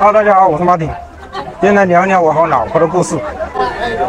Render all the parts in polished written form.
Hello， 大家好，我是马丁。今天来聊聊我和我老婆的故事。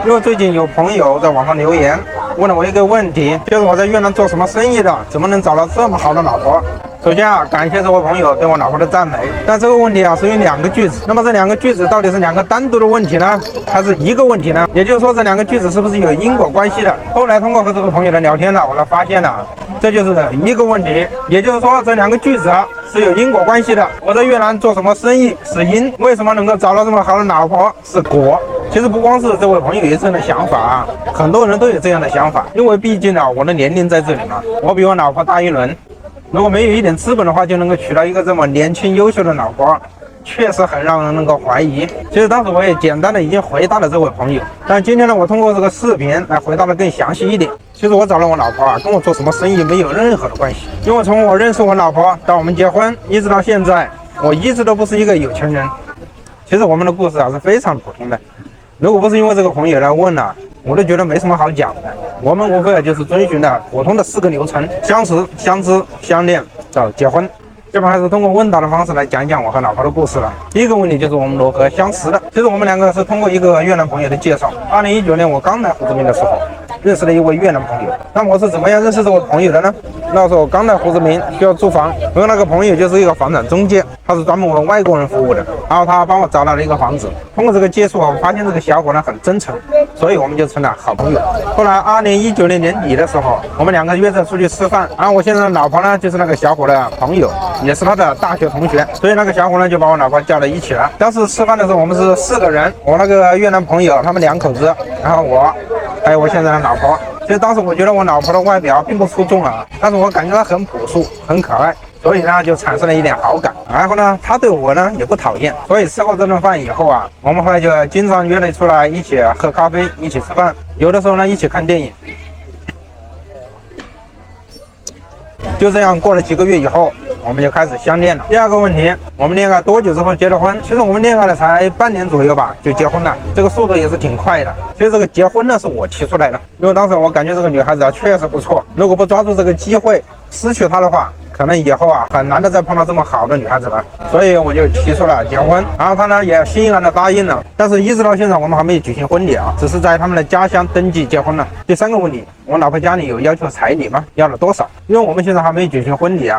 因为最近有朋友在网上留言，问了我一个问题，就是我在越南做什么生意的，怎么能找到这么好的老婆？首先感谢这位朋友对我老婆的赞美。但这个问题是有两个句子，那么这两个句子到底是两个单独的问题呢，还是一个问题呢？也就是说，这两个句子是不是有因果关系的？后来通过和这个朋友的聊天呢，我才发现了，这就是一个问题。也就是说，这两个句子是有因果关系的。我在越南做什么生意是因，为什么能够找到这么好的老婆是果。其实不光是这位朋友有这样的想法很多人都有这样的想法。因为毕竟我的年龄在这里嘛，我比我老婆大一轮。如果没有一点资本的话，就能够娶到一个这么年轻优秀的老婆，确实很让人能够怀疑。其实当时我也简单的已经回答了这位朋友，但今天呢，我通过这个视频来回答的更详细一点。其实我找了我老婆跟我做什么生意没有任何的关系，因为从我认识我老婆到我们结婚，一直到现在，我一直都不是一个有钱人。其实我们的故事是非常普通的。如果不是因为这个朋友来问我都觉得没什么好讲的。我们无非就是遵循的普通的4个流程：相识、相知、相恋到结婚。这边还是通过问答的方式来讲一讲我和老婆的故事了。第一个问题就是我们如何相识的。其实我们两个是通过一个越南朋友的介绍。2019年我刚来胡志明的时候，认识了一位越南朋友。那么我是怎么样认识这位朋友的呢？那时候我刚来胡志明，需要租房，我那个朋友就是一个房产中介，他是专门为外国人服务的。然后他帮我找到了一个房子。通过这个接触我发现这个小伙呢很真诚，所以我们就成了好朋友。后来2019年年底的时候，我们两个约着出去吃饭。然后我现在的老婆呢，就是那个小伙的朋友，也是他的大学同学，所以那个小伙呢就把我老婆叫到一起了。当时吃饭的时候，我们是4个人，我那个越南朋友他们2口子，然后我还有我现在的老婆。其实当时我觉得我老婆的外表并不出众但是我感觉她很朴素很可爱，所以呢就产生了一点好感。然后呢她对我呢也不讨厌，所以吃过这顿饭以后我们后来就经常约了出来一起喝咖啡，一起吃饭，有的时候呢一起看电影。就这样过了几个月以后，我们就开始相恋了。第二个问题，我们恋爱多久之后结的婚？其实我们恋爱了才半年左右吧，就结婚了，这个速度也是挺快的。其实这个结婚呢是我提出来的，因为当时我感觉这个女孩子确实不错，如果不抓住这个机会，失去她的话，可能以后很难的再碰到这么好的女孩子了。所以我就提出了结婚，然后她呢也欣然的答应了。但是一直到现在我们还没有举行婚礼只是在他们的家乡登记结婚了。第三个问题，我老婆家里有要求彩礼吗？要了多少？因为我们现在还没有举行婚礼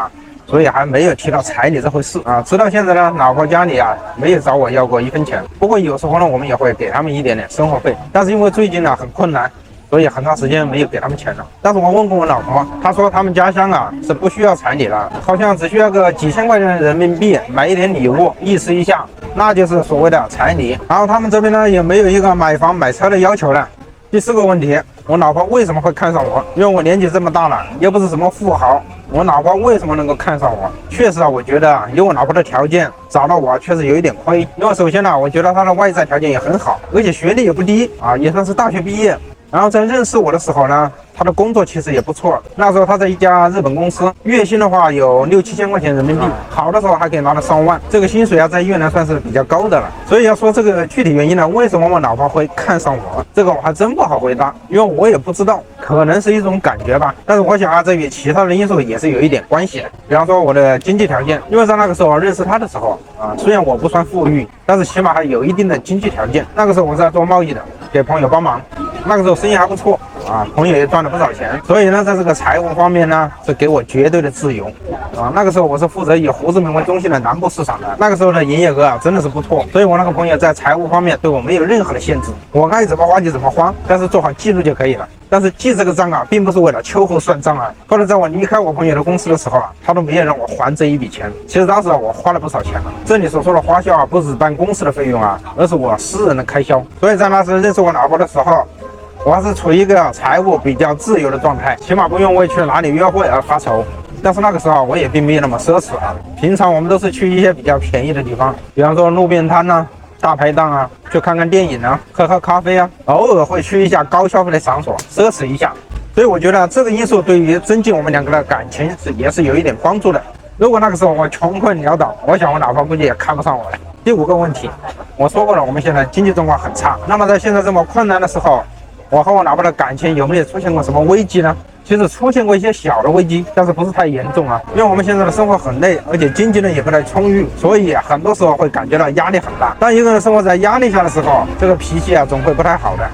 所以还没有提到彩礼这回事直到现在呢，老婆家里没有找我要过1分钱。不过有时候呢，我们也会给他们一点点生活费，但是因为最近很困难，所以很长时间没有给他们钱了。但是我问过我老婆，她说他们家乡是不需要彩礼了，好像只需要个几千块钱的人民币买一点礼物，意思一下，那就是所谓的彩礼。然后他们这边呢也没有一个买房买车的要求了。第4个问题，我老婆为什么会看上我？因为我年纪这么大了，又不是什么富豪，我老婆为什么能够看上我？确实我觉得有我老婆的条件找到我确实有一点亏。因为首先我觉得她的外在条件也很好，而且学历也不低也算是大学毕业。然后在认识我的时候呢，他的工作其实也不错。那时候他在一家日本公司，月薪的话有6、7千块钱人民币，好的时候还可以拿到上万。这个薪水在越南算是比较高的了。所以要说这个具体原因呢，为什么我老婆会看上我，这个我还真不好回答，因为我也不知道，可能是一种感觉吧。但是我想这与其他的因素也是有一点关系的。比方说我的经济条件，因为在那个时候认识他的时候虽然我不算富裕，但是起码还有一定的经济条件。那个时候我是在做贸易的，给朋友帮忙，那个时候生意还不错朋友也赚了不少钱，所以呢在这个财务方面呢是给我绝对的自由那个时候我是负责以胡志明为中心的南部市场的，那个时候的营业额真的是不错，所以我那个朋友在财务方面对我没有任何的限制，我爱怎么花就怎么花，但是做好记录就可以了。但是记这个账并不是为了秋后算账后来在我离开我朋友的公司的时候他都没有让我还这一笔钱。其实当时我花了不少钱了，这里所说的花销不是办公司的费用而是我私人的开销。所以在那时认识我老婆的时候，我还是处于一个财务比较自由的状态，起码不用为去哪里约会而发愁。但是那个时候我也并没有那么奢侈平常我们都是去一些比较便宜的地方，比方说路边摊大排档去看看电影喝喝咖啡偶尔会去一下高消费的场所奢侈一下。所以我觉得这个因素对于增进我们两个的感情也是有一点帮助的。如果那个时候我穷困潦倒，我想我老婆估计也看不上我了。第5个问题，我说过了，我们现在经济状况很差，那么在现在这么困难的时候，我和我老婆的感情有没有出现过什么危机呢？其实出现过一些小的危机，但是不是太严重啊。因为我们现在的生活很累，而且经济呢也不太充裕，所以很多时候会感觉到压力很大。当一个人生活在压力下的时候，这个脾气总会不太好的。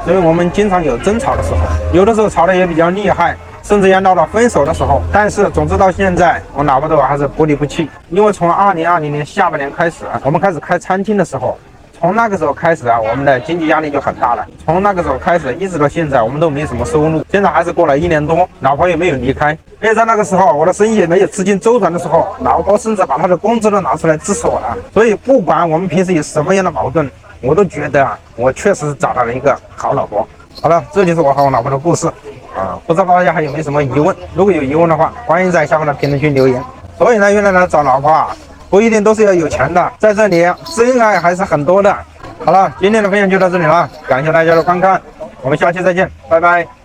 所以我们经常有争吵的时候，有的时候吵得也比较厉害，甚至也闹到分手的时候。但是总之到现在，我老婆对我还是不离不弃。因为从2020年下半年开始，我们开始开餐厅的时候，从那个时候开始我们的经济压力就很大了。从那个时候开始一直到现在，我们都没什么收入。现在还是过了1年多，老婆也没有离开。而且在那个时候，我的生意也没有资金周转的时候，老婆甚至把她的工资都拿出来支持我了。所以不管我们平时有什么样的矛盾，我都觉得我确实找到了一个好老婆。好了，这就是我和我老婆的故事不知道大家还有没有什么疑问？如果有疑问的话，欢迎在下方的评论区留言。所以呢，原来呢找老婆不一定都是要有钱的，在这里真爱还是很多的。好了，今天的分享就到这里了，感谢大家的观看，我们下期再见，拜拜。